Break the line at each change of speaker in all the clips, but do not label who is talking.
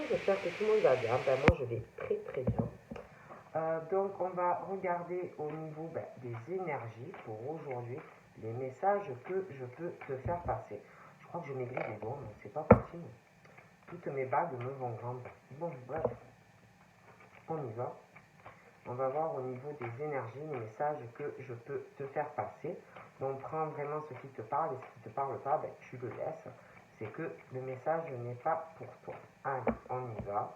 j'espère que tout le monde va bien. Ben, moi, je vais très très bien. Donc, on va regarder au niveau des énergies pour aujourd'hui, les messages que je peux te faire passer. Je crois que je maigris des doigts, mais c'est pas possible. Toutes mes bagues me vont grandes. Bon, bref, on y va. On va voir au niveau des énergies, les messages que je peux te faire passer. Donc, prends vraiment ce qui te parle et ce qui ne te parle pas, ben, tu le laisses. C'est que le message n'est pas pour toi. Allez, on y va.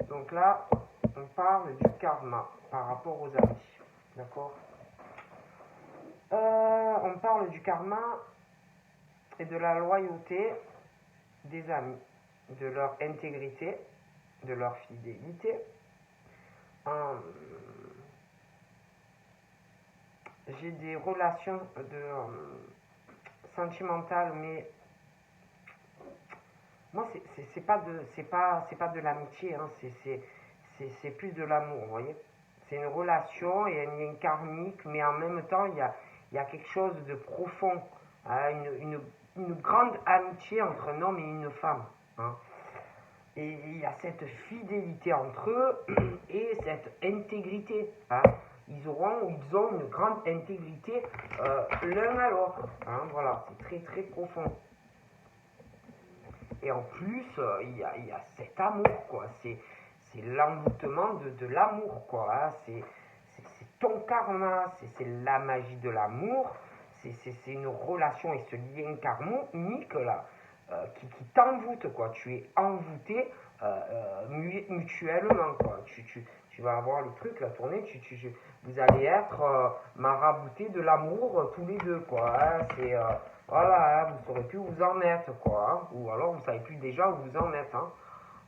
Donc là, on parle du karma par rapport aux amis. D'accord. On parle du karma et de la loyauté des amis, de leur intégrité, de leur fidélité. J'ai des relations sentimentales, mais moi c'est pas de l'amitié, hein, c'est plus de l'amour, vous voyez. C'est une relation et un lien karmique, mais en même temps il y a quelque chose de profond, hein, une grande amitié entre un homme et une femme, hein. Et il y a cette fidélité entre eux et cette intégrité, hein. Ils ont une grande intégrité l'un à l'autre, hein, voilà, c'est très très profond. Et en plus, il y a cet amour, quoi. C'est l'envoûtement de l'amour, quoi, hein. C'est ton karma, c'est la magie de l'amour. C'est une relation et ce lien karmique là qui t'envoûte, quoi. Tu es envoûté mutuellement, quoi. Tu vas avoir le truc, la tournée, vous allez être maraboutés de l'amour tous les deux, quoi, hein. C'est voilà, hein, vous ne saurez plus où vous en êtes, quoi, hein. Ou alors vous ne savez plus déjà où vous en êtes, hein.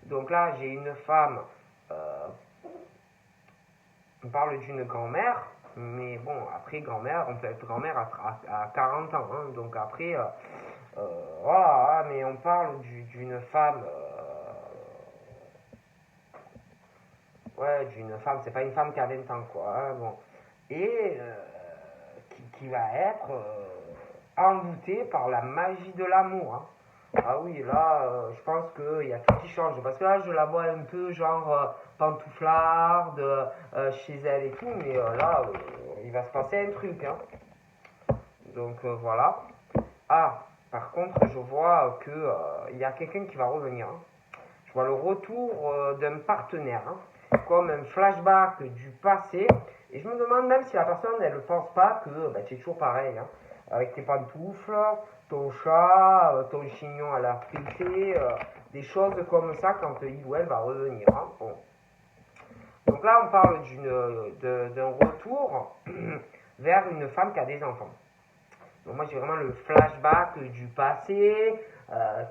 Donc là, j'ai une femme, on parle d'une grand-mère, mais bon, après grand-mère, on peut être grand-mère à 40 ans, hein. Donc après, voilà, hein, mais on parle d'une femme, ouais, d'une femme, c'est pas une femme qui a 20 ans, quoi, hein, bon. Et qui va être envoûtée par la magie de l'amour, hein. Ah oui, là, je pense qu'il y a tout qui change. Parce que là, je la vois un peu genre pantouflarde chez elle et tout. Mais là, il va se passer un truc, hein. Donc voilà. Ah, par contre, je vois qu'il y a quelqu'un qui va revenir, hein. Je vois le retour d'un partenaire, hein, comme un flashback du passé. Et je me demande même si la personne, elle ne pense pas que tu es toujours pareil, hein, avec tes pantoufles, ton chat, ton chignon à la fritée, des choses comme ça quand il ou elle va revenir, hein. Bon. Donc là, on parle d'un retour vers une femme qui a des enfants. Donc moi, j'ai vraiment le flashback du passé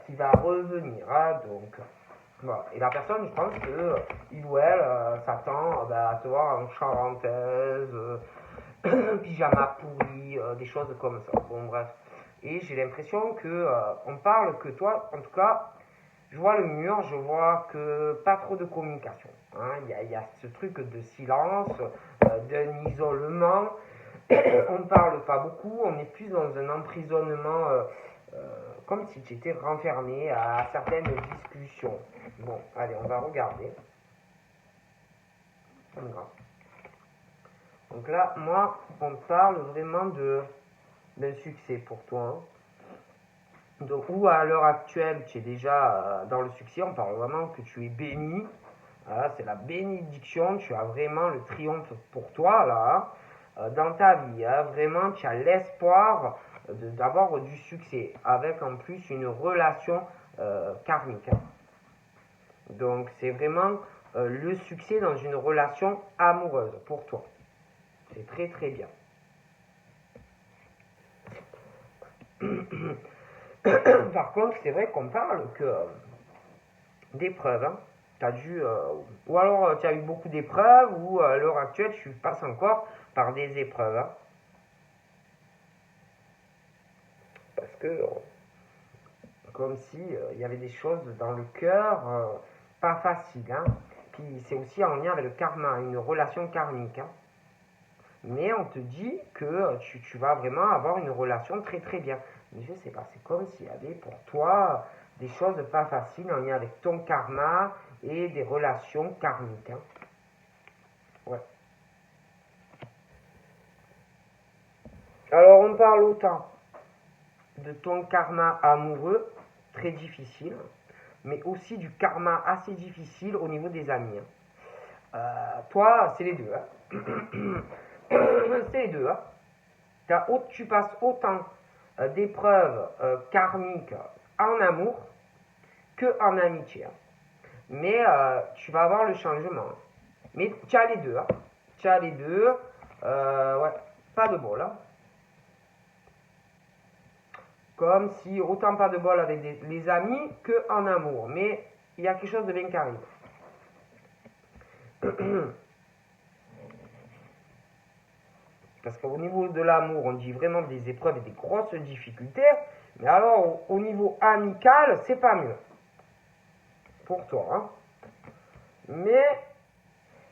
qui va revenir, hein, donc... Voilà. Et la personne, je pense que il ou elle s'attend à te voir en charentaise, pyjama pourri, des choses comme ça. Bon, bref. Et j'ai l'impression que on parle que toi, en tout cas, je vois le mur, je vois que pas trop de communication, hein. Il y a ce truc de silence, d'un isolement. On ne parle pas beaucoup, on est plus dans un emprisonnement, comme si tu étais renfermé à certaines discussions. Bon, allez, on va regarder. Donc là, moi, on parle vraiment d'un succès pour toi, hein. Donc, ou à l'heure actuelle, tu es déjà dans le succès, on parle vraiment que tu es béni. Voilà, c'est la bénédiction, tu as vraiment le triomphe pour toi, là, hein, dans ta vie, hein. Vraiment, tu as l'espoir d'avoir du succès, avec en plus une relation karmique, hein. Donc, c'est vraiment le succès dans une relation amoureuse pour toi. C'est très très bien. Par contre, c'est vrai qu'on parle que d'épreuves, hein. T'as dû, ou alors tu as eu beaucoup d'épreuves, ou à l'heure actuelle, tu passes encore par des épreuves, hein. Parce que, comme si il y avait des choses dans le cœur pas faciles, hein. Puis c'est aussi en lien avec le karma, une relation karmique, hein. Mais on te dit que tu vas vraiment avoir une relation très très bien. Mais je sais pas, c'est comme s'il y avait pour toi des choses pas faciles en lien avec ton karma et des relations karmiques. Hein. Ouais. Alors, on parle autant de ton karma amoureux, très difficile, mais aussi du karma assez difficile au niveau des amis. Toi, c'est les deux. Hein. C'est les deux. Hein. Tu passes autant d'épreuves karmiques en amour que en amitié. Hein. Mais tu vas avoir le changement. Mais tu as les deux. Hein. Tu as les deux. Ouais, pas de bol. Hein. Comme si autant pas de bol avec les amis que en amour. Mais il y a quelque chose de bien qui arrive. Parce qu'au niveau de l'amour, on dit vraiment des épreuves et des grosses difficultés. Mais alors, au niveau amical, c'est pas mieux. Pour toi. Hein. Mais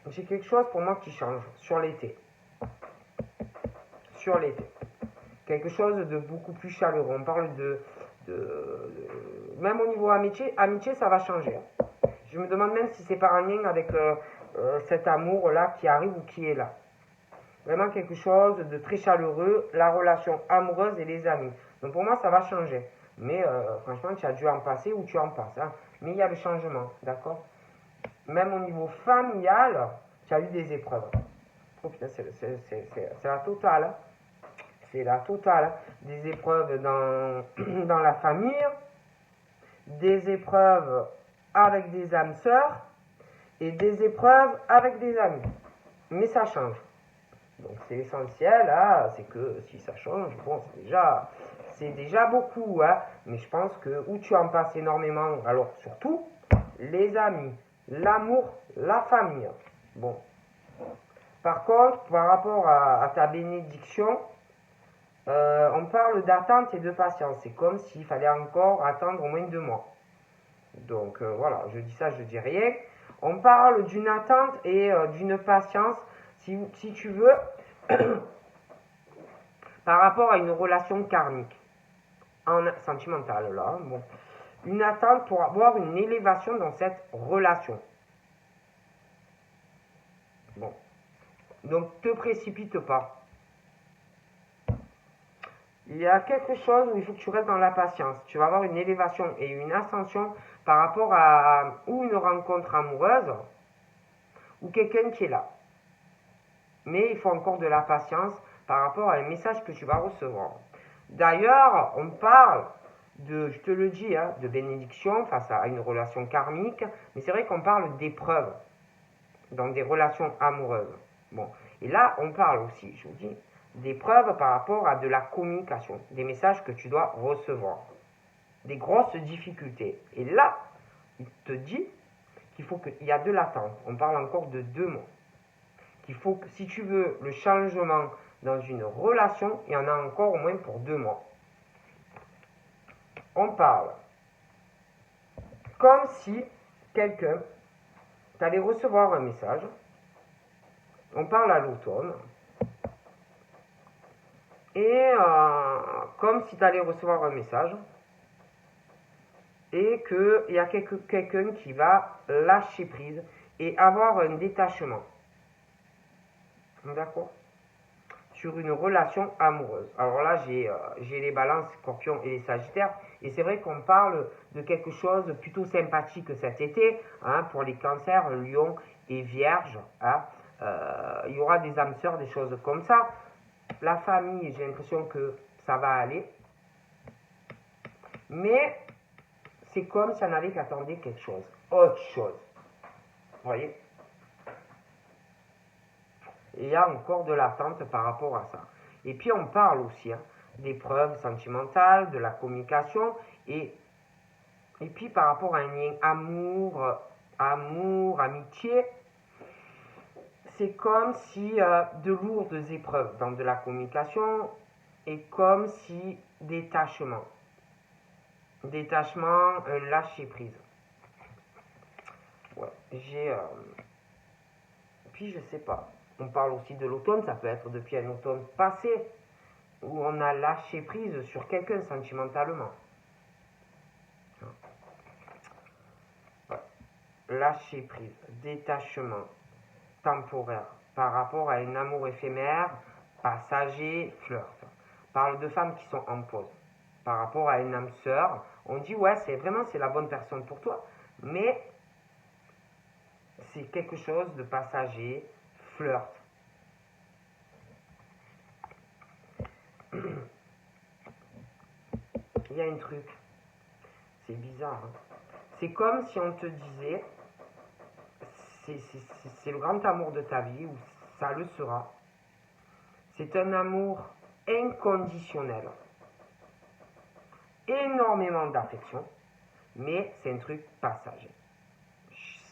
j'ai quelque chose pour moi qui change sur l'été. Sur l'été. Quelque chose de beaucoup plus chaleureux. On parle même au niveau amitié, ça va changer. Je me demande même si c'est pas un lien avec cet amour-là qui arrive ou qui est là. Vraiment quelque chose de très chaleureux, la relation amoureuse et les amis. Donc pour moi, ça va changer. Mais franchement, tu as dû en passer ou tu en passes. Hein. Mais il y a le changement, d'accord? Même au niveau familial, tu as eu des épreuves. Oh putain, c'est la totale. Hein. C'est la totale. Des épreuves dans la famille, des épreuves avec des âmes sœurs et des épreuves avec des amis. Mais ça change. Donc c'est essentiel, hein, c'est que si ça change, bon, c'est déjà beaucoup, hein, mais je pense que où tu en passes énormément, alors surtout les amis, l'amour, la famille. Bon. Par contre, par rapport à ta bénédiction, on parle d'attente et de patience. C'est comme s'il fallait encore attendre au moins 2 mois. Donc voilà, je dis ça, je dis rien. On parle d'une attente et d'une patience, si tu veux, par rapport à une relation karmique, sentimentale là. Bon. Une attente pour avoir une élévation dans cette relation. Bon. Donc, te précipite pas. Il y a quelque chose où il faut que tu restes dans la patience. Tu vas avoir une élévation et une ascension par rapport à ou une rencontre amoureuse ou quelqu'un qui est là. Mais il faut encore de la patience par rapport à un message que tu vas recevoir. D'ailleurs, on parle je te le dis, hein, de bénédiction face à une relation karmique, mais c'est vrai qu'on parle d'épreuves dans des relations amoureuses. Bon, et là, on parle aussi, je vous dis, d'épreuves par rapport à de la communication, des messages que tu dois recevoir, des grosses difficultés. Et là, il te dit qu'il y a de l'attente. On parle encore de 2 mois. Qu'il faut que, si tu veux le changement dans une relation, il y en a encore au moins pour 2 mois. On parle comme si quelqu'un t'allait recevoir un message. On parle à l'automne. Et comme si tu allais recevoir un message. Et qu'il y a quelqu'un qui va lâcher prise et avoir un détachement. D'accord? Sur une relation amoureuse. Alors là, j'ai les balances, scorpions et les sagittaires. Et c'est vrai qu'on parle de quelque chose de plutôt sympathique cet été, hein, pour les cancers, lions et vierges. Hein. Il y aura des âmes sœurs, des choses comme ça. La famille, j'ai l'impression que ça va aller. Mais c'est comme si on avait qu'attendre quelque chose. Autre chose. Vous voyez? Et il y a encore de l'attente par rapport à ça. Et puis on parle aussi des preuves sentimentales, de la communication, et puis par rapport à un lien amour, amitié, c'est comme si de lourdes épreuves dans de la communication, et comme si détachement, lâcher prise. Ouais, puis je sais pas. On parle aussi de l'automne, ça peut être depuis un automne passé, où on a lâché prise sur quelqu'un sentimentalement. lâcher prise, détachement temporaire par rapport à un amour éphémère, passager, flirt. On parle de femmes qui sont en pause par rapport à une âme sœur. On dit ouais, c'est la bonne personne pour toi, mais c'est quelque chose de passager, flirt. Il y a un truc, c'est bizarre. Hein. C'est comme si on te disait, c'est le grand amour de ta vie, ou ça le sera. C'est un amour inconditionnel. Énormément d'affection, mais c'est un truc passager.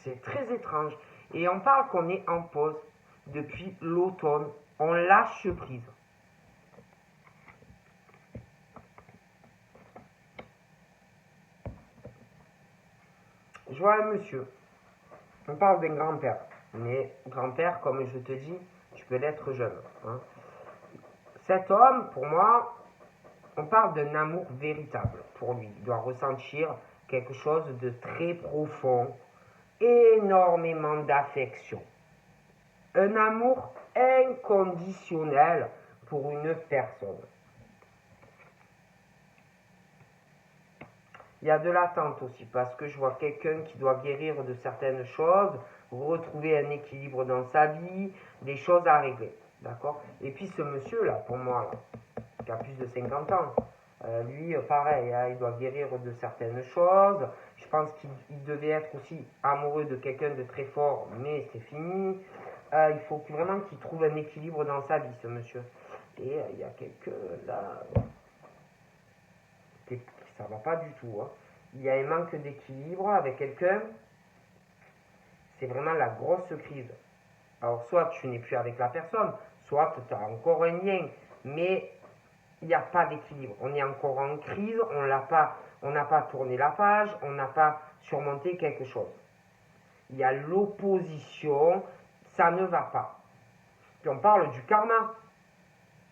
C'est très étrange. Et on parle qu'on est en pause depuis l'automne. On lâche prise. Je vois un monsieur. On parle d'un grand-père. Mais grand-père, comme je te dis, tu peux l'être jeune. Hein. Cet homme, pour moi, on parle d'un amour véritable pour lui. Il doit ressentir quelque chose de très profond, énormément d'affection. Un amour inconditionnel pour une personne. Il y a de l'attente aussi, parce que je vois quelqu'un qui doit guérir de certaines choses, retrouver un équilibre dans sa vie, des choses à régler. D'accord? Et puis ce monsieur-là, pour moi, là, qui a plus de 50 ans, lui, pareil, hein, il doit guérir de certaines choses. Je pense qu'il devait être aussi amoureux de quelqu'un de très fort, mais c'est fini. Il faut vraiment qu'il trouve un équilibre dans sa vie, ce monsieur. Et il y a quelqu'un là, ça va pas du tout. Hein. Il y a un manque d'équilibre avec quelqu'un. C'est vraiment la grosse crise. Alors, soit tu n'es plus avec la personne, soit tu as encore un lien, mais il n'y a pas d'équilibre. On est encore en crise, on n'a pas tourné la page, on n'a pas surmonté quelque chose. Il y a l'opposition, ça ne va pas. Puis on parle du karma,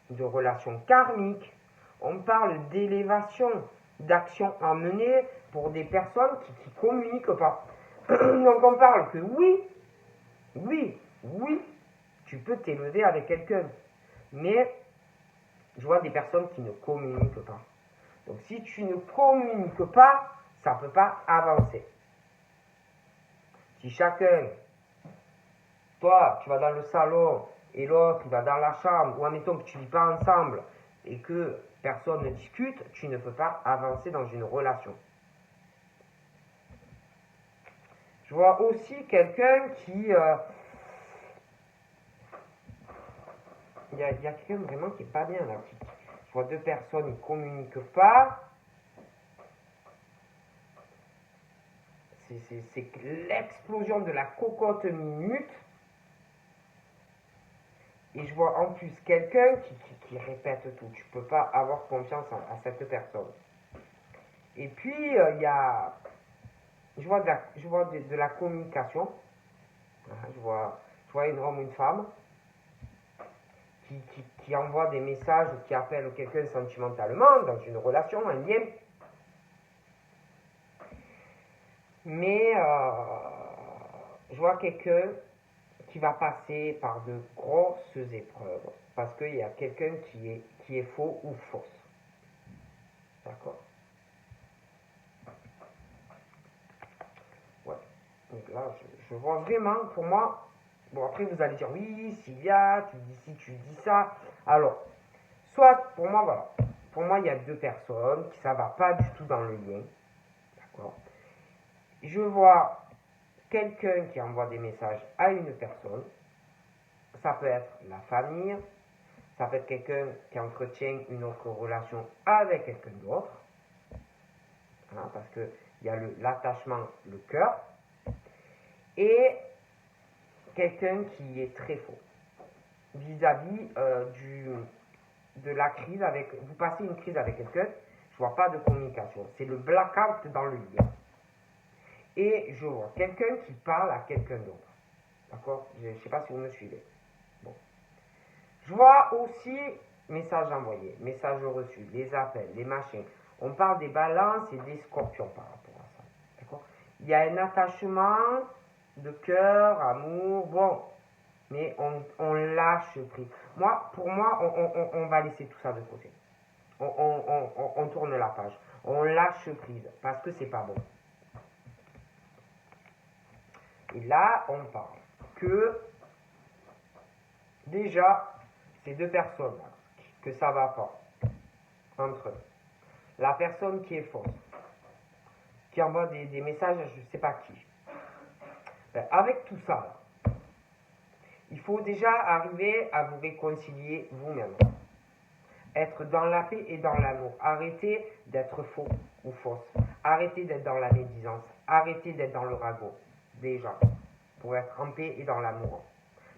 de relations karmiques, on parle d'élévation, d'actions à mener pour des personnes qui ne communiquent pas. Donc on parle que oui, tu peux t'élever avec quelqu'un, mais je vois des personnes qui ne communiquent pas. Donc si tu ne communiques pas, ça ne peut pas avancer. Si chacun, toi, tu vas dans le salon et l'autre, il va dans la chambre, ou admettons que tu ne vis pas ensemble et que personne ne discute, tu ne peux pas avancer dans une relation. Je vois aussi quelqu'un qui... il y a quelqu'un vraiment qui n'est pas bien là. Je vois deux personnes, ils ne communiquent pas. C'est l'explosion de la cocotte minute. Et je vois en plus quelqu'un qui répète tout. Tu ne peux pas avoir confiance à cette personne. Et puis, il y a... Je vois de la communication. Je vois un homme ou une femme qui envoie des messages ou qui appelle quelqu'un sentimentalement dans une relation, un lien. Mais je vois quelqu'un qui va passer par de grosses épreuves parce qu'il y a quelqu'un qui est faux ou fausse. D'accord? Ouais. Donc là, je vois vraiment, pour moi, bon après vous allez dire, oui, Sylvia, tu dis ci, tu dis ça. Alors, soit, pour moi, voilà. Pour moi, il y a deux personnes qui ça va pas du tout dans le lien. D'accord? Je vois quelqu'un qui envoie des messages à une personne. Ça peut être la famille. Ça peut être quelqu'un qui entretient une autre relation avec quelqu'un d'autre. Hein, parce qu'il y a l'attachement, le cœur. Et quelqu'un qui est très faux. Vis-à-vis de la crise avec... Vous passez une crise avec quelqu'un, je vois pas de communication. C'est le blackout dans le lien. Et je vois quelqu'un qui parle à quelqu'un d'autre. D'accord? Je ne sais pas si vous me suivez. Bon. Je vois aussi messages envoyés, messages reçus, les appels, les machins. On parle des balances et des scorpions par rapport à ça. D'accord? il y a un attachement de cœur, amour, bon, mais on lâche prise. Pour moi, on va laisser tout ça de côté. On tourne la page. On lâche prise parce que c'est pas bon. Et là, on parle que déjà, ces deux personnes, que ça va pas entre eux. La personne qui est fausse, qui envoie des messages à je ne sais pas qui. Ben, avec tout ça, il faut déjà arriver à vous réconcilier vous-même. Être dans la paix et dans l'amour. Arrêtez d'être faux ou fausse. Arrêtez d'être dans la médisance. Arrêtez d'être dans le ragot. Déjà. Pour être en paix et dans l'amour.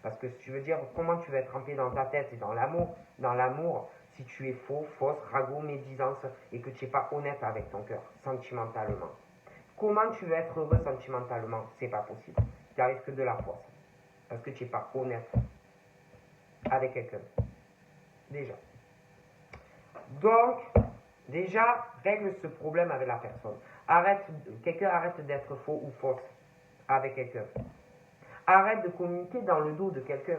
Parce que si tu veux dire, comment tu vas être en paix dans ta tête et dans l'amour, si tu es faux, fausse, ragot, médisance et que tu n'es pas honnête avec ton cœur, sentimentalement. Comment tu vas être heureux sentimentalement? C'est pas possible. Il n'arrive que de la force. Parce que tu n'es pas honnête avec quelqu'un. Déjà. Donc, déjà, règle ce problème avec la personne. Quelqu'un arrête d'être faux ou fausse avec quelqu'un. Arrête de communiquer dans le dos de quelqu'un.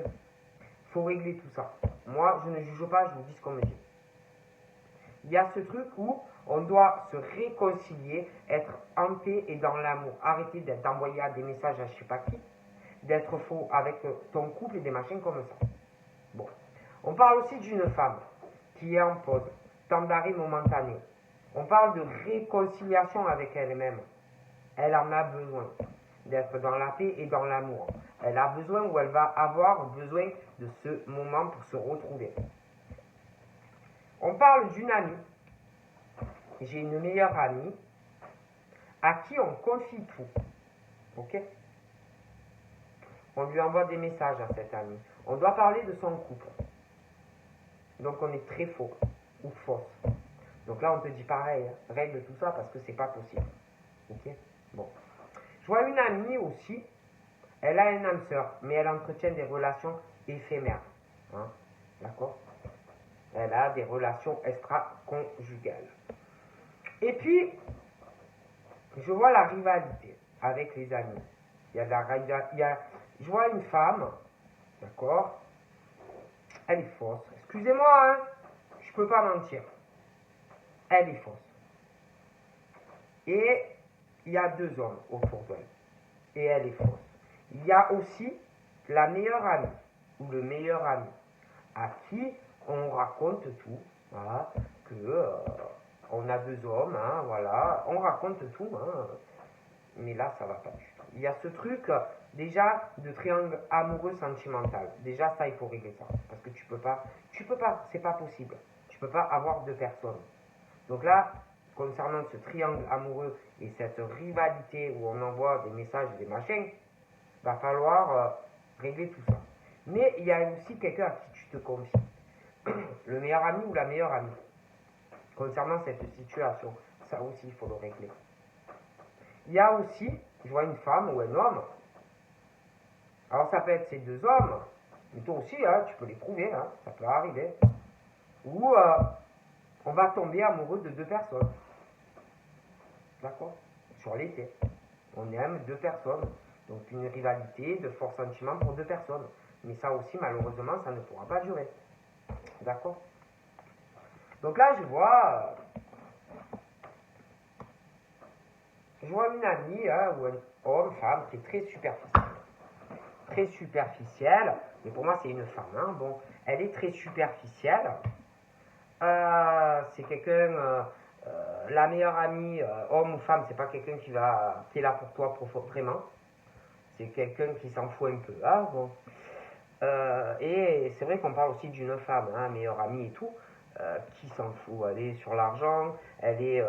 Il faut régler tout ça. Moi, je ne juge pas, je vous dis ce qu'on me dit. Il y a ce truc où on doit se réconcilier, être en paix et dans l'amour. Arrêter d'envoyer des messages à je ne sais pas qui, d'être faux avec ton couple et des machines comme ça. Bon. On parle aussi d'une femme qui est en pause, temps d'arrêt momentané. On parle de réconciliation avec elle-même. Elle en a besoin d'être dans la paix et dans l'amour. Elle a besoin ou elle va avoir besoin de ce moment pour se retrouver. On parle d'une amie. J'ai une meilleure amie à qui on confie tout. Ok? On lui envoie des messages à cette amie. On doit parler de son couple. Donc on est très faux ou fausse. Donc là on te dit pareil, règle tout ça parce que c'est pas possible. Ok? Bon. Je vois une amie aussi, elle a une âme sœur, mais elle entretient des relations éphémères. Hein? D'accord? Elle a des relations extra-conjugales. Et puis, je vois la rivalité avec les amis. Je vois une femme, d'accord? Elle est fausse. Excusez-moi, hein? Je peux pas mentir. Elle est fausse. Et il y a deux hommes autour d'elle. Et elle est fausse. Il y a aussi la meilleure amie ou le meilleur ami à qui on raconte tout. Voilà, on a deux hommes, hein, voilà, on raconte tout, hein, mais là ça va pas du tout. Il y a ce truc déjà de triangle amoureux sentimental. Déjà ça il faut régler ça parce que tu peux pas, c'est pas possible. Tu peux pas avoir deux personnes. Donc là, concernant ce triangle amoureux et cette rivalité où on envoie des messages et des machins, va falloir régler tout ça. Mais il y a aussi quelqu'un à qui tu te confies. Le meilleur ami ou la meilleure amie. Concernant cette situation, ça aussi il faut le régler. Il y a aussi, je vois une femme ou un homme. Alors ça peut être ces deux hommes, mais toi aussi, hein, tu peux les trouver, hein, ça peut arriver. Ou on va tomber amoureux de deux personnes. D'accord? Sur l'été. On aime deux personnes. Donc une rivalité de forts sentiments pour deux personnes. Mais ça aussi, malheureusement, ça ne pourra pas durer. D'accord? Donc là, je vois une amie, hein, ou un homme, femme, qui est très superficielle. Très superficielle. Mais pour moi, c'est une femme. Hein, bon, elle est très superficielle. C'est quelqu'un... la meilleure amie, homme ou femme, c'est pas quelqu'un qui est là pour toi vraiment. C'est quelqu'un qui s'en fout un peu. Hein, bon. Et c'est vrai qu'on parle aussi d'une femme, hein, meilleure amie et tout, qui s'en fout. Elle est sur l'argent, elle est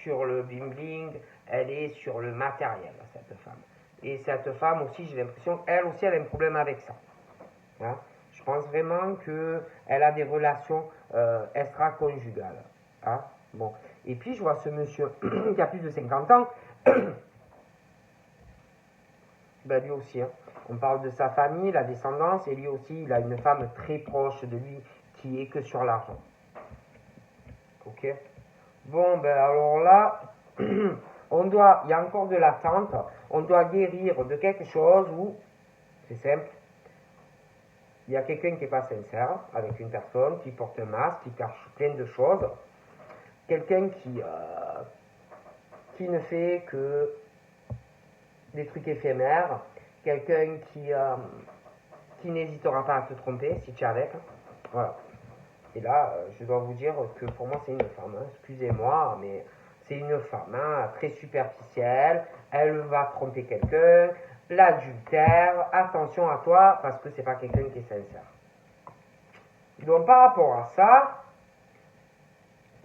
sur le bling-bling, elle est sur le matériel, cette femme. Et cette femme aussi, j'ai l'impression, elle aussi, elle a un problème avec ça. Hein. Je pense vraiment qu'elle a des relations extra-conjugales. Hein. Bon. Et puis, je vois ce monsieur qui a plus de 50 ans. Ben, lui aussi, hein. On parle de sa famille, la descendance, et lui aussi, il a une femme très proche de lui qui est que sur l'argent. Ok? Bon, ben alors là, il y a encore de l'attente, on doit guérir de quelque chose où, c'est simple, il y a quelqu'un qui n'est pas sincère avec une personne, qui porte un masque, qui cache plein de choses, quelqu'un qui ne fait que des trucs éphémères, quelqu'un qui n'hésitera pas à te tromper si tu es avec. Voilà. Et là, je dois vous dire que pour moi, c'est une femme. Hein. Excusez-moi, mais c'est une femme très superficielle. Elle va tromper quelqu'un. L'adultère. Attention à toi parce que c'est pas quelqu'un qui est sincère. Donc, par rapport à ça,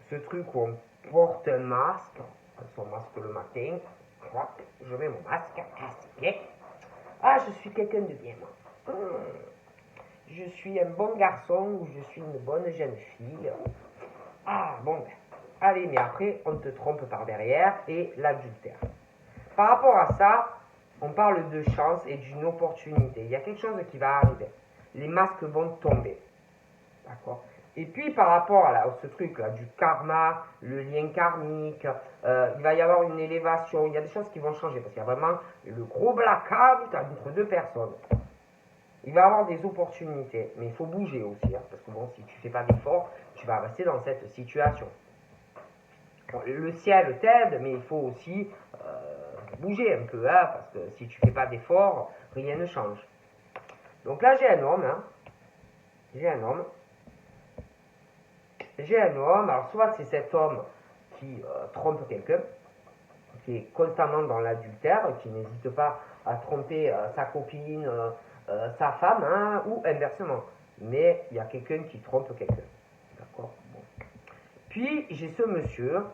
ce truc où on porte un masque, son masque le matin, je mets mon masque, c'est bien. Ah, je suis quelqu'un de bien, moi. Je suis un bon garçon ou je suis une bonne jeune fille. Ah, bon, ben. Allez, mais après, on te trompe par derrière et l'adultère. Par rapport à ça, on parle de chance et d'une opportunité. Il y a quelque chose qui va arriver. Les masques vont tomber. D'accord? Et puis, par rapport à ce truc-là, du karma, le lien karmique, il va y avoir une élévation. Il y a des choses qui vont changer parce qu'il y a vraiment le gros blackout entre deux personnes. Il va y avoir des opportunités, mais il faut bouger aussi, hein, parce que bon, si tu ne fais pas d'efforts, tu vas rester dans cette situation. Bon, le ciel t'aide, mais il faut aussi bouger un peu, hein, parce que si tu ne fais pas d'efforts, rien ne change. Donc là, j'ai un homme, alors soit c'est cet homme qui trompe quelqu'un, qui est constamment dans l'adultère, qui n'hésite pas à tromper sa copine, sa femme, hein, ou inversement. Mais il y a quelqu'un qui trompe quelqu'un. D'accord? Bon. Puis j'ai ce monsieur,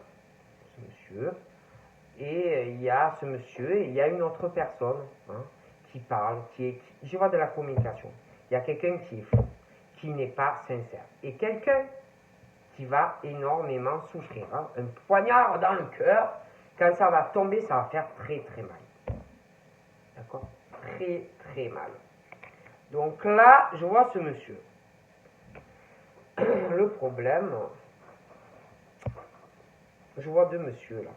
et il y a ce monsieur, et il y a une autre personne qui parle, je vois de la communication. Il y a quelqu'un qui est faux, qui n'est pas sincère. Et quelqu'un qui va énormément souffrir. Hein. Un poignard dans le cœur, quand ça va tomber, ça va faire très très mal. D'accord? Très très mal. Donc là, je vois ce monsieur. Le problème, je vois deux messieurs là.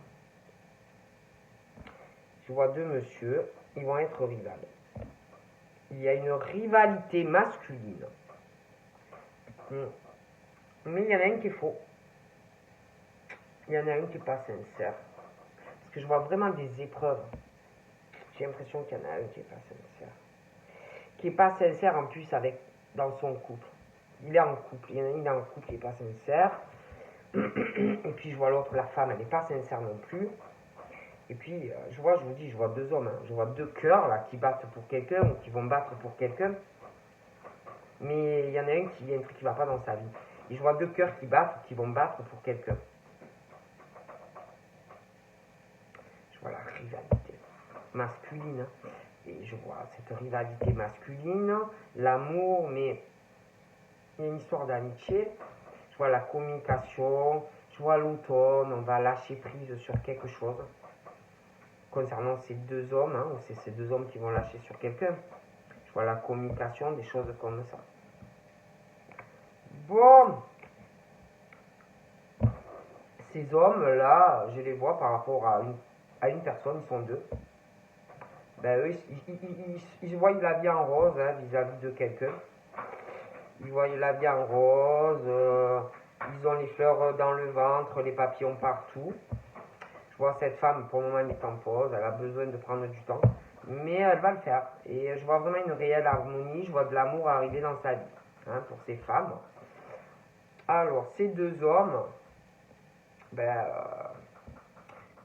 Je vois deux messieurs, ils vont être rivales. Il y a une rivalité masculine. Mais il y en a un qui est faux. Il y en a un qui n'est pas sincère. Parce que je vois vraiment des épreuves. J'ai l'impression qu'il y en a un qui n'est pas sincère. Qui n'est pas sincère en plus dans son couple. Il est en couple. Il y en a un, il est en couple qui n'est pas sincère. Et puis je vois l'autre, la femme, elle n'est pas sincère non plus. Et puis je vois deux hommes. Hein. Je vois deux cœurs là qui battent pour quelqu'un ou qui vont battre pour quelqu'un. Mais il y en a un il y a un truc qui ne va pas dans sa vie. Et je vois deux cœurs qui battent ou qui vont battre pour quelqu'un. Je vois la rivalité masculine. Et je vois cette rivalité masculine, l'amour, mais il y a une histoire d'amitié. Je vois la communication, je vois l'automne, on va lâcher prise sur quelque chose. Concernant ces deux hommes, ou c'est ces deux hommes qui vont lâcher sur quelqu'un. Je vois la communication, des choses comme ça. Bon, ces hommes-là, je les vois par rapport à une personne, ils sont deux. Ben eux, ils voient la vie en rose vis-à-vis de quelqu'un. Ils voient la vie en rose, ils ont les fleurs dans le ventre, les papillons partout. Je vois cette femme, pour le moment, elle est en pause, elle a besoin de prendre du temps, mais elle va le faire. Et je vois vraiment une réelle harmonie, je vois de l'amour arriver dans sa vie, pour ces femmes. Alors, ces deux hommes,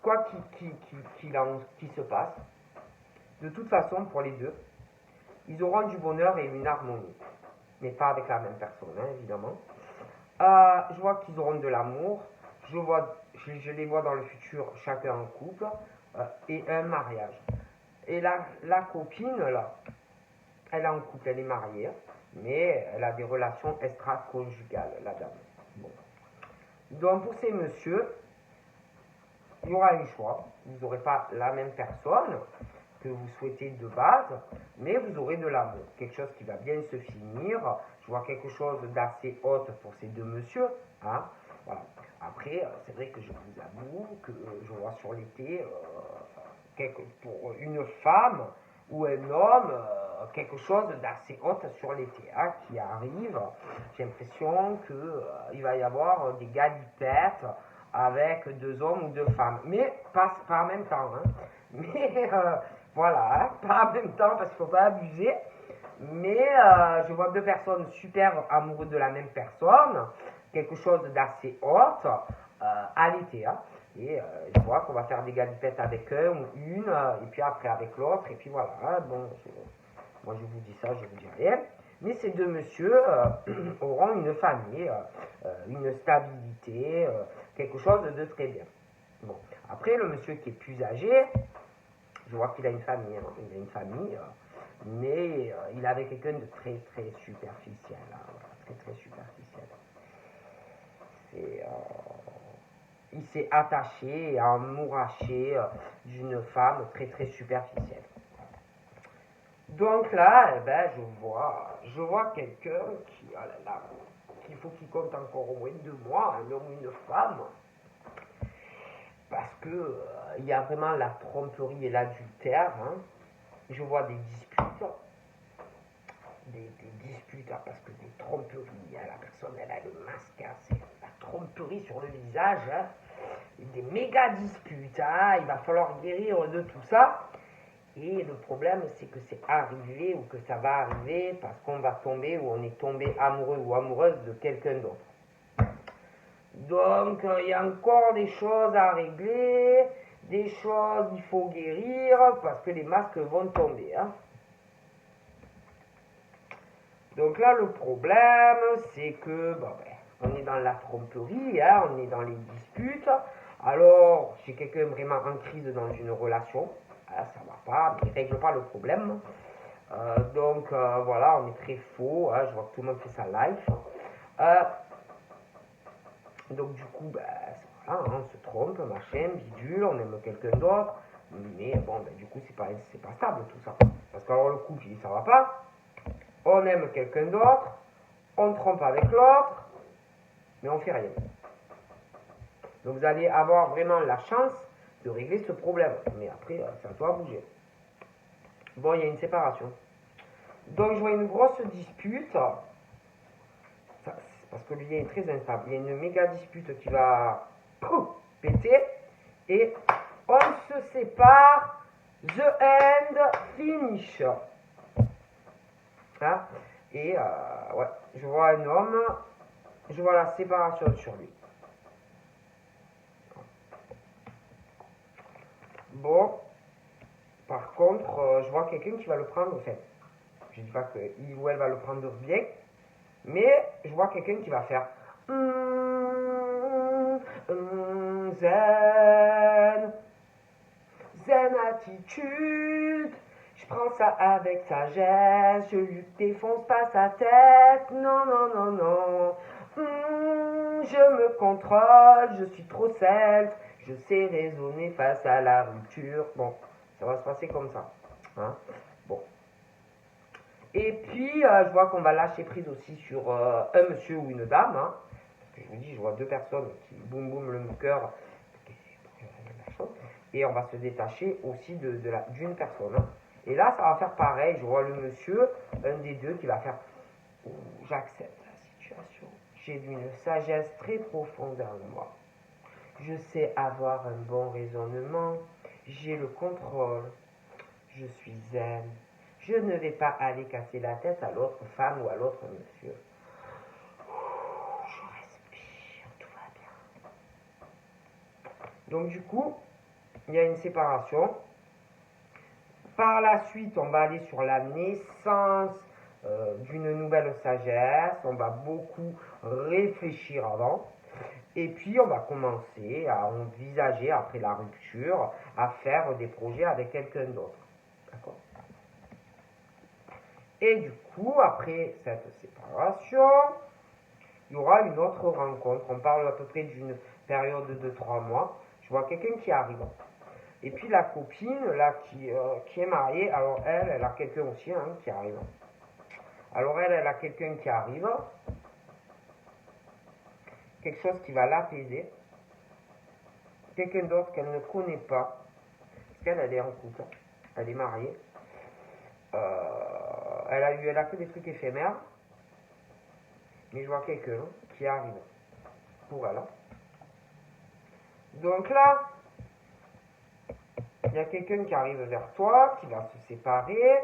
quoi qu'il se passe, de toute façon, pour les deux, ils auront du bonheur et une harmonie. Mais pas avec la même personne, évidemment. Je vois qu'ils auront de l'amour. Je les vois dans le futur, chacun en couple. Et un mariage. Et la copine, là, elle est en couple, elle est mariée. Mais elle a des relations extra-conjugales, la dame. Bon. Donc, pour ces messieurs, il y aura un choix. Vous n'aurez pas la même personne que vous souhaitez de base, mais vous aurez de l'amour. Quelque chose qui va bien se finir. Je vois quelque chose d'assez haute pour ces deux messieurs. Voilà. Après, c'est vrai que je vous avoue que je vois sur l'été, pour une femme ou un homme, quelque chose d'assez haute sur l'été hein, qui arrive. J'ai l'impression qu'il va y avoir des galipettes avec 2 hommes ou 2 femmes. Mais pas en même temps. Hein. Mais voilà, hein, pas en même temps parce qu'il ne faut pas abuser. Mais je vois 2 personnes super amoureuses de la même personne, quelque chose d'assez haute à l'été. Hein. Et je vois qu'on va faire des galipettes avec un ou une, et puis après avec l'autre, et puis voilà. Hein. Bon, moi je vous dis ça, je vous dis rien. Mais ces 2 messieurs auront une famille, une stabilité, quelque chose de très bien. Bon, après le monsieur qui est plus âgé, je vois qu'il a une famille, hein. Il a une famille, mais il avait quelqu'un de très très superficiel, hein. Voilà, très très superficiel. Il s'est attaché, amouraché d'une femme très très superficielle. Donc là, eh ben, je vois quelqu'un qui, oh là là, qu'il faut qu'il compte encore au moins 2 mois, un homme ou une femme, parce que il y a vraiment la tromperie et l'adultère. Hein. Je vois des disputes, hein, parce que des tromperies, hein, la personne elle a le masque, hein, c'est la tromperie sur le visage, hein, des méga disputes, hein, il va falloir guérir de tout ça. Et le problème, c'est que c'est arrivé ou que ça va arriver parce qu'on va tomber ou on est tombé amoureux ou amoureuse de quelqu'un d'autre. Donc, il y a encore des choses à régler, des choses il faut guérir parce que les masques vont tomber. Hein. Donc là, le problème, c'est que on est dans la tromperie, hein, on est dans les disputes. Alors, si quelqu'un est vraiment en crise dans une relation, ça va pas, mais il ne règle pas le problème. Donc voilà, on est très faux, hein, je vois que tout le monde fait sa live. Donc du coup, voilà, hein, on se trompe, machin, bidule, on aime quelqu'un d'autre, mais bon, du coup, c'est pas stable tout ça. Parce qu'alors le couple, ça va pas, on aime quelqu'un d'autre, on trompe avec l'autre, mais on fait rien. Donc vous allez avoir vraiment la chance de régler ce problème. Mais après, ça doit bouger. Bon, il y a une séparation. Donc je vois une grosse dispute. Parce que le lien est très instable. Il y a une méga dispute qui va péter. Et on se sépare. The end finish. Hein? Et ouais, je vois un homme. Je vois la séparation sur lui. Bon, par contre, je vois quelqu'un qui va le prendre, enfin, je ne dis pas qu'il ou elle va le prendre bien, mais je vois quelqu'un qui va faire zen, zen attitude, je prends ça avec sagesse, je lui défonce pas sa tête, non, non, non, non, je me contrôle, je suis trop celte, je sais raisonner face à la rupture. Bon, ça va se passer comme ça. Hein. Bon. Et puis, je vois qu'on va lâcher prise aussi sur un monsieur ou une dame. Hein. Parce que je vous dis, je vois 2 personnes qui boum boum le cœur. Et on va se détacher aussi d'une personne. Hein. Et là, ça va faire pareil. Je vois le monsieur, un des 2 qui va faire j'accepte la situation. J'ai une sagesse très profonde en moi. Je sais avoir un bon raisonnement. J'ai le contrôle. Je suis zen. Je ne vais pas aller casser la tête à l'autre femme ou à l'autre monsieur. Je respire, tout va bien. Donc du coup, il y a une séparation. Par la suite, on va aller sur la naissance d'une nouvelle sagesse. On va beaucoup réfléchir avant. Et puis, on va commencer à envisager, après la rupture, à faire des projets avec quelqu'un d'autre. D'accord ? Et du coup, après cette séparation, il y aura une autre rencontre. On parle à peu près d'une période de 3 mois. Je vois quelqu'un qui arrive. Et puis la copine, là, qui est mariée, alors elle a quelqu'un aussi hein, qui arrive. Alors elle a quelqu'un qui arrive. quelque chose qui va l'apaiser, quelqu'un d'autre qu'elle ne connaît pas, parce qu'elle elle est en couple, elle est mariée, elle a que des trucs éphémères, mais je vois quelqu'un qui arrive pour elle. Donc là, il y a quelqu'un qui arrive vers toi, qui va se séparer,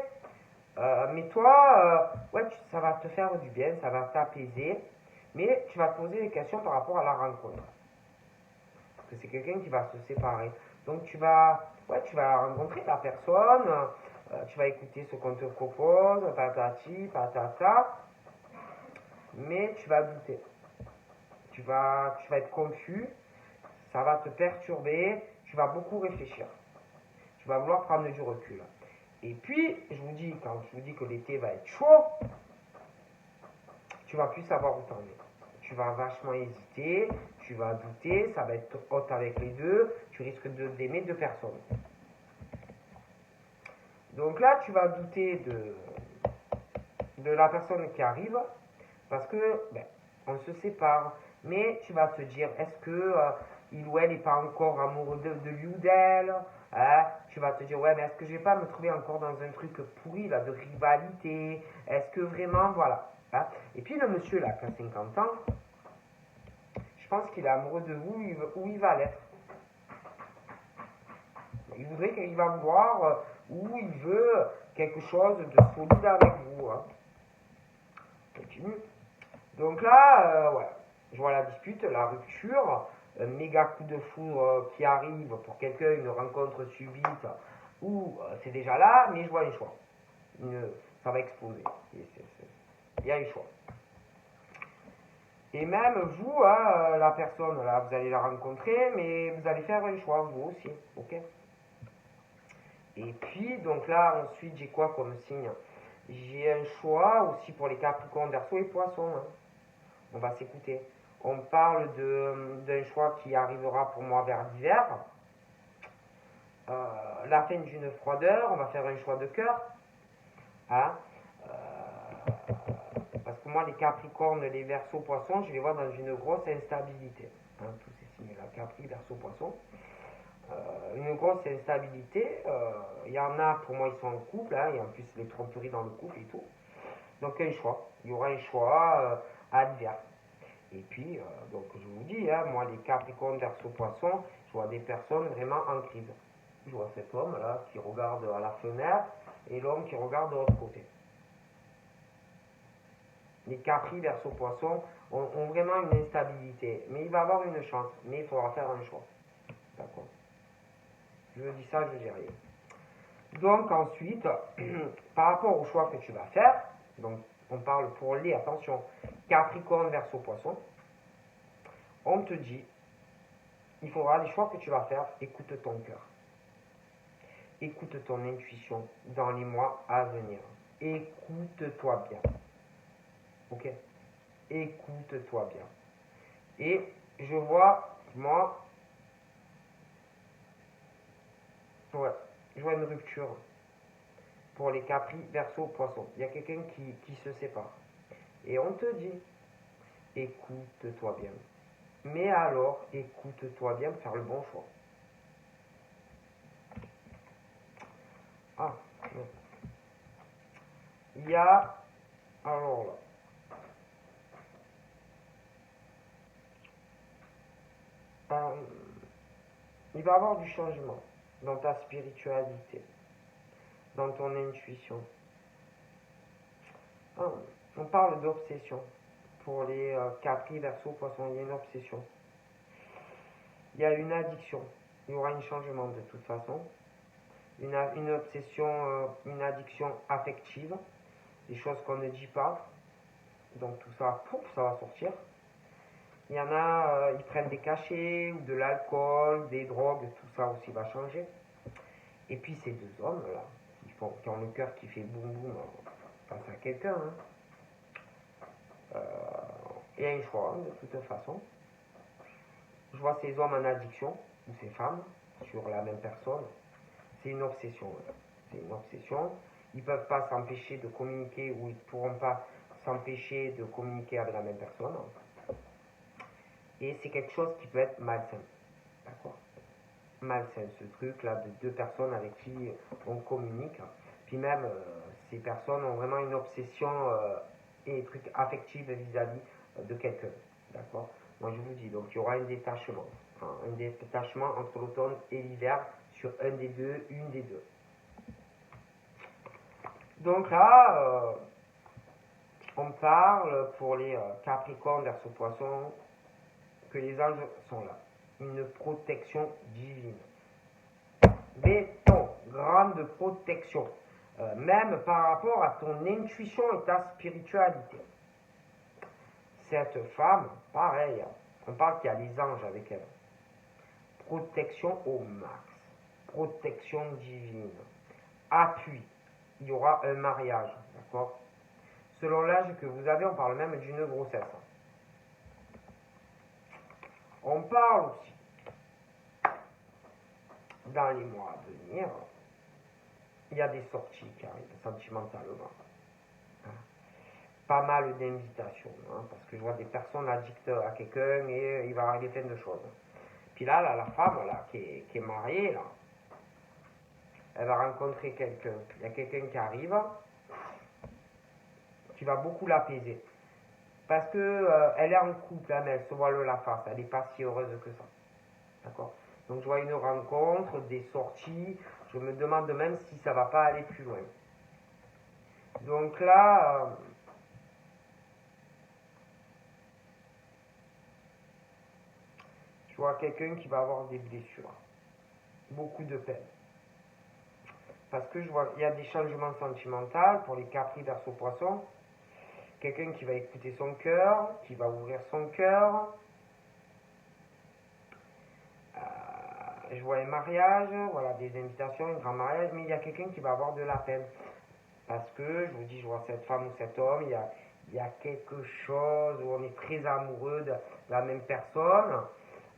mais toi, ouais, ça va te faire du bien, ça va t'apaiser, mais tu vas te poser des questions par rapport à la rencontre. Parce que c'est quelqu'un qui va se séparer. Donc tu vas rencontrer la personne, tu vas écouter ce qu'on te propose, patati, patata, mais tu vas douter. Tu vas être confus, ça va te perturber, tu vas beaucoup réfléchir. Tu vas vouloir prendre du recul. Et puis, quand je vous dis que l'été va être chaud, tu vas plus savoir où t'en es. Tu vas vachement hésiter, tu vas douter, ça va être hot avec les deux, tu risques d'aimer deux personnes. Donc là, tu vas douter de la personne qui arrive, parce que on se sépare, mais tu vas te dire, est-ce que il ou elle n'est pas encore amoureux de lui ou d'elle, hein? Tu vas te dire, ouais, mais est-ce que je vais pas me trouver encore dans un truc pourri, là, de rivalité? Est-ce que vraiment, voilà. Hein? Et puis le monsieur, là, qui a 50 ans, je pense qu'il est amoureux de vous, où il va l'être. Il va vouloir, où il veut quelque chose de solide avec vous. Hein. Continue. Donc là, ouais, je vois la dispute, la rupture, un méga coup de foudre qui arrive pour quelqu'un, une rencontre subite, où c'est déjà là, mais je vois un choix. Ça va exploser. Il y a un choix. Et même vous, hein, la personne, là, vous allez la rencontrer, mais vous allez faire un choix, vous aussi, ok? Et puis, donc là, ensuite, j'ai quoi comme signe? J'ai un choix aussi pour les Capricornes, Verseau et Poissons. Hein. On va s'écouter. On parle d'un choix qui arrivera pour moi vers l'hiver. La fin d'une froideur, on va faire un choix de cœur. Hein. Parce que moi, les Capricornes, les Verseaux, Poissons, je les vois dans une grosse instabilité. Hein, tous ces signes-là, Capri, Verseau, Poissons. Une grosse instabilité. Il y en a, pour moi, ils sont en couple. Hein, et en plus, les tromperies dans le couple et tout. Donc, un choix. Il y aura un choix à l'hiver. Et puis, donc je vous dis, hein, moi les Capricornes, Verseau, Poissons, je vois des personnes vraiment en crise. Je vois cet homme là qui regarde à la fenêtre et l'homme qui regarde de l'autre côté. Les Capri, Verseau, Poissons ont vraiment une instabilité. Mais il va avoir une chance, mais il faudra faire un choix. D'accord. Je dis ça, je dis rien. Donc ensuite, par rapport au choix que tu vas faire, donc on parle pour les, attention, Capricorne, Verseau, Poisson, on te dit, il faudra les choix que tu vas faire, écoute ton cœur. Écoute ton intuition dans les mois à venir. Écoute-toi bien. Ok? Écoute-toi bien. Et je vois, moi, ouais, je vois une rupture pour les Capri, Verseau, Poisson. Il y a quelqu'un qui se sépare. Et on te dit, écoute-toi bien. Mais alors, écoute-toi bien pour faire le bon choix. Ah, non. Il y a, alors là, il va y avoir du changement dans ta spiritualité, dans ton intuition. Ah, on parle d'obsession. Pour les Capri, Verseau, Poisson, il y a une obsession. Il y a une addiction. Il y aura un changement de toute façon. Une obsession, une addiction affective. Des choses qu'on ne dit pas. Donc tout ça, pouf, ça va sortir. Il y en a, ils prennent des cachets, ou de l'alcool, des drogues, tout ça aussi va changer. Et puis ces deux hommes là, qui ont le cœur qui fait boum boum face à quelqu'un, hein. Il y a un choix, hein, de toute façon. Je vois ces hommes en addiction, ou ces femmes, sur la même personne. C'est une obsession. Hein. C'est une obsession. Ils ne peuvent pas s'empêcher de communiquer, ou ils ne pourront pas s'empêcher de communiquer avec la même personne. Et c'est quelque chose qui peut être malsain. D'accord? Malsain, ce truc-là de deux personnes avec qui on communique. Puis même, ces personnes ont vraiment une obsession et des trucs affectifs vis-à-vis de quelqu'un. D'accord? Moi, je vous dis, donc il y aura un détachement. Hein, un détachement entre l'automne et l'hiver sur un des deux, une des deux. Donc là, on parle pour les Capricornes, Verseau, Poisson, que les anges sont là. Une protection divine. Béton, grande protection. Même par rapport à ton intuition et ta spiritualité. Cette femme, pareil, on parle qu'il y a les anges avec elle. Protection au max. Protection divine. Appui. Il y aura un mariage, d'accord? Selon l'âge que vous avez, on parle même d'une grossesse. On parle aussi, dans les mois à venir, il y a des sorties qui arrivent sentimentalement. Pas mal d'invitations, hein, parce que je vois des personnes addictes à quelqu'un et il va arriver plein de choses. Puis là, la femme là, qui est mariée, là, elle va rencontrer quelqu'un. Il y a quelqu'un qui arrive, qui va beaucoup l'apaiser. Parce que elle est en couple, hein, mais elle se voile la face, elle n'est pas si heureuse que ça. D'accord? Donc je vois une rencontre, des sorties, je me demande même si ça va pas aller plus loin. Donc là, je vois quelqu'un qui va avoir des blessures, beaucoup de peine. Parce que je vois qu'il y a des changements sentimentaux pour les Capri, Verseau, Poisson. Quelqu'un qui va écouter son cœur, qui va ouvrir son cœur. Je vois un mariage, voilà, des invitations, un grand mariage, mais il y a quelqu'un qui va avoir de la peine. Parce que, je vous dis, je vois cette femme ou cet homme, il y a quelque chose où on est très amoureux de la même personne.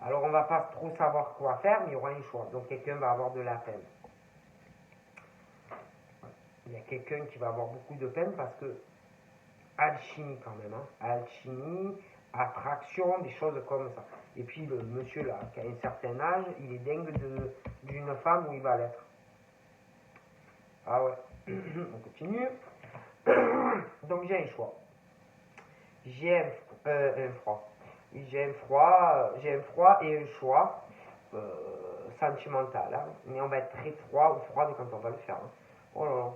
Alors on ne va pas trop savoir quoi faire, mais il y aura un choix. Donc quelqu'un va avoir de la peine. Il y a quelqu'un qui va avoir beaucoup de peine parce que alchimie quand même, hein. Alchimie, attraction, des choses comme ça. Et puis le monsieur là, qui a un certain âge, il est dingue d'une femme où il va l'être. Ah ouais, on continue. Donc j'ai un choix. J'ai un froid. J'ai un froid et un choix sentimental. Hein. Mais on va être très froid ou froide quand on va le faire. Hein. Oh là là.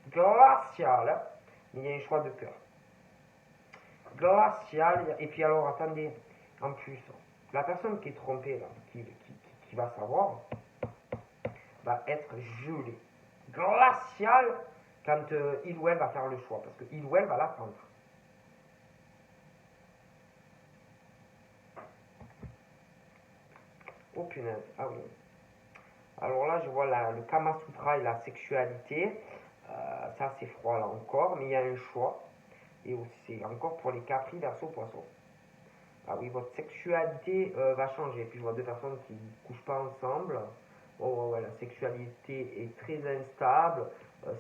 Glacial. Hein. Mais il y a un choix de cœur. Glacial. Et puis alors, attendez. En plus, la personne qui est trompée, là, qui va savoir, va être gelée. Glacial quand il ou elle va faire le choix. Parce que il ou elle va l'attendre. Oh punaise, ah oui. Alors là, je vois le Kama Sutra et la sexualité. Ça, c'est froid là encore, mais il y a un choix. Et aussi, encore pour les Capri, Verseau, Poisson. Ah oui, votre sexualité va changer. Puis je vois deux personnes qui ne couchent pas ensemble. Oh ouais, la sexualité est très instable.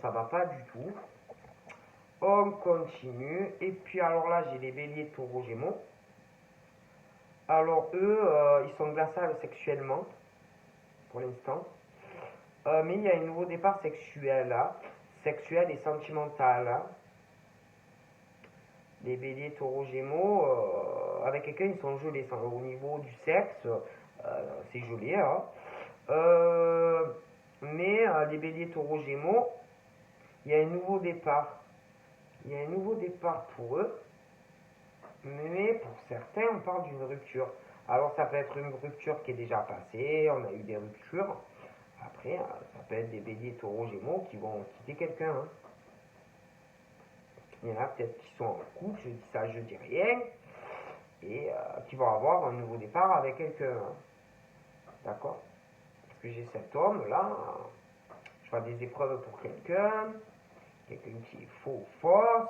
Ça va pas du tout. On continue. Et puis alors là, j'ai les Béliers, Taureaux, Gémeaux. Alors eux, ils sont glaciales sexuellement, pour l'instant. Mais il y a un nouveau départ sexuel, là. Sexuel et sentimental. Hein. Les Béliers, Taureaux, Gémeaux, avec quelqu'un, ils sont gelés. Au niveau du sexe, c'est gelé. Hein. Mais les Béliers, Taureaux, Gémeaux, il y a un nouveau départ. Il y a un nouveau départ pour eux. Mais pour certains, on parle d'une rupture. Alors ça peut être une rupture qui est déjà passée, on a eu des ruptures. Après, ça peut être des Béliers, Taureaux, Gémeaux qui vont quitter quelqu'un. Hein. Il y en a peut-être qui sont en couple, je dis ça, je dis rien, et qui vont avoir un nouveau départ avec quelqu'un. Hein. D'accord? Parce que j'ai cet homme là, je vois des épreuves pour quelqu'un qui est faux ou fausse.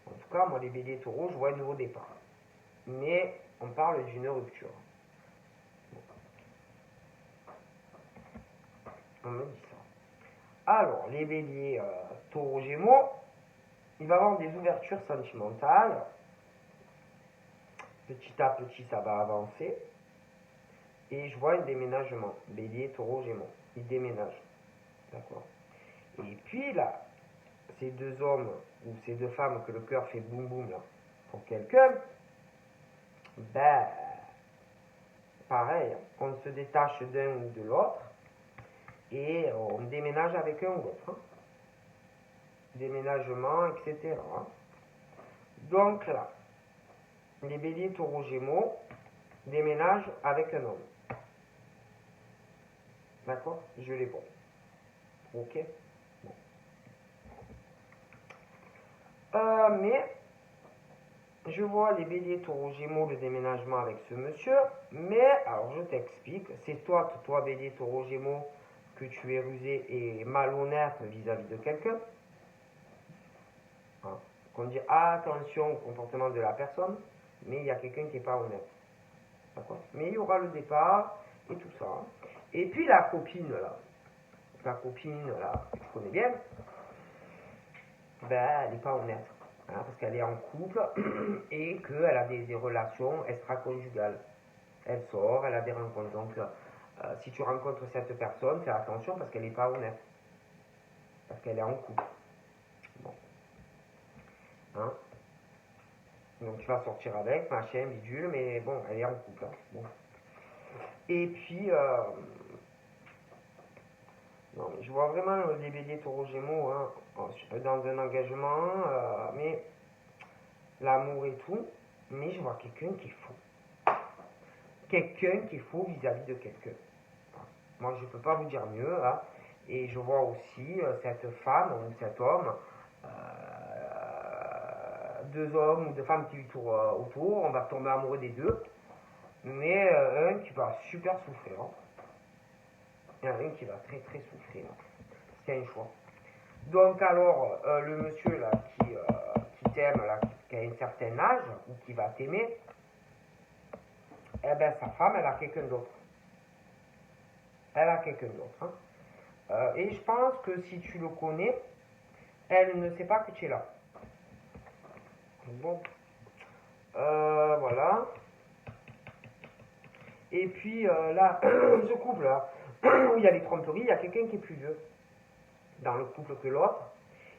En tout cas, moi, les Béliers, Taureaux, je vois un nouveau départ. Mais on parle d'une rupture. On me dit ça. Alors, les Béliers, Taureaux, Gémeaux, il va y avoir des ouvertures sentimentales. petit à petit, ça va avancer. Et je vois un déménagement. Bélier, taureau, gémeaux. Ils déménagent. D'accord. Et puis là, ces deux hommes ou ces deux femmes que le cœur fait boum boum là, pour quelqu'un, ben, pareil, on se détache d'un ou de l'autre et on déménage avec un ou l'autre. Hein. Déménagement, etc. Hein. Donc là, les béliers, taureaux, gémeaux déménagent avec un homme. D'accord? Je les vois. Ok? Bon. Mais je vois les béliers, taureaux, gémeaux, le déménagement avec ce monsieur. Mais, alors je t'explique, c'est toi bélier, taureau, gémeaux, que tu es rusé et malhonnête vis-à-vis de quelqu'un. Hein. Qu'on dit attention au comportement de la personne, mais il y a quelqu'un qui n'est pas honnête. D'accord? Mais il y aura le départ et tout ça. Hein. Et puis la copine là, que tu connais bien, ben elle n'est pas honnête. Hein, parce qu'elle est en couple et qu'elle a des relations extra-conjugales. Elle sort, elle a des rencontres. Donc, si tu rencontres cette personne, fais attention parce qu'elle n'est pas honnête. Parce qu'elle est en couple. Bon. Hein? Donc, tu vas sortir avec, machin, bidule, mais bon, elle est en couple. Hein. Bon. Et puis, non, mais je vois vraiment les béliers, taureaux, gémeaux, hein, dans un engagement, mais l'amour et tout, mais je vois quelqu'un qui est fou. Quelqu'un qui est fou vis-à-vis de quelqu'un. Moi, je ne peux pas vous dire mieux. Hein. Et je vois aussi cette femme ou cet homme, deux hommes ou deux femmes qui lui tournent autour. On va tomber amoureux des deux. Mais un qui va super souffrir. Hein. Il y en a un qui va très très souffrir. C'est un choix. Donc alors, le monsieur là qui t'aime, là, qui a un certain âge, ou qui va t'aimer, eh ben sa femme, elle a quelqu'un d'autre. Elle a quelqu'un d'autre. Hein. Et je pense que si tu le connais, elle ne sait pas que tu es là. Bon. Voilà. Et puis là, ce couple-là, où il y a les tromperies, il y a quelqu'un qui est plus vieux dans le couple que l'autre.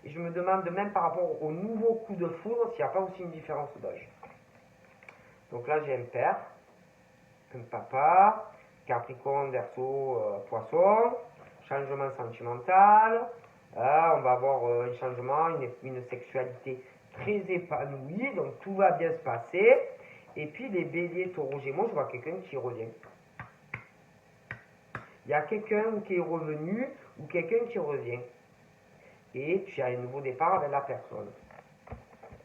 Et je me demande même par rapport au nouveau coup de foudre s'il n'y a pas aussi une différence d'âge. Donc là, j'ai un père, un papa, Capricorne, Verseau, Poisson, changement sentimental. On va avoir un changement, une sexualité très épanouie, donc tout va bien se passer. Et puis les béliers, taureaux, gémeaux, je vois quelqu'un qui revient. Il y a quelqu'un qui est revenu ou quelqu'un qui revient. Et tu as un nouveau départ avec la personne.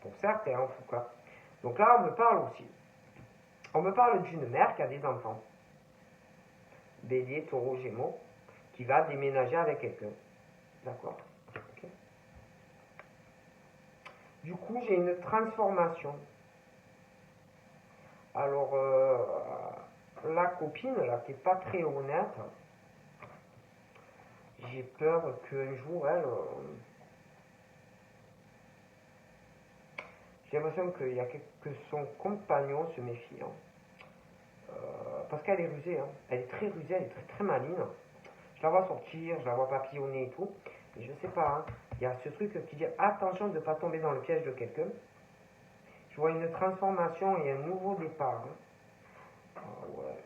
Pour certains, en tout cas. Donc là, on me parle aussi. On me parle d'une mère qui a des enfants. Bélier, taureau, gémeaux, qui va déménager avec quelqu'un. D'accord? Okay. Du coup, j'ai une transformation. Alors, la copine, là, qui n'est pas très honnête, j'ai peur qu'un jour, elle... j'ai l'impression qu'il y a que son compagnon se méfie. Hein. Parce qu'elle est rusée. Hein. Elle est très rusée, elle est très, très maligne. Je la vois sortir, je la vois papillonner et tout. Et je sais pas, hein. Il y a ce truc qui dit attention de ne pas tomber dans le piège de quelqu'un. Je vois une transformation et un nouveau départ. Hein. Ah ouais.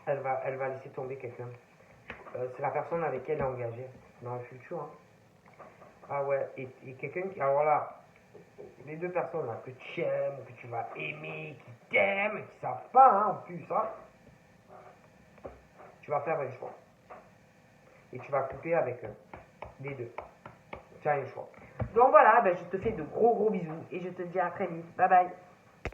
Elle va laisser tomber quelqu'un. C'est la personne avec qui elle est engagée dans le futur. Hein. Ah ouais, et quelqu'un qui... Alors là, les deux personnes là, que tu aimes, que tu vas aimer, qui t'aiment, qui savent pas, hein, en plus, hein, tu vas faire un choix. Et tu vas couper avec eux. Les deux. Tu as un choix. Donc voilà, ben, je te fais de gros bisous et je te dis à très vite. Bye bye.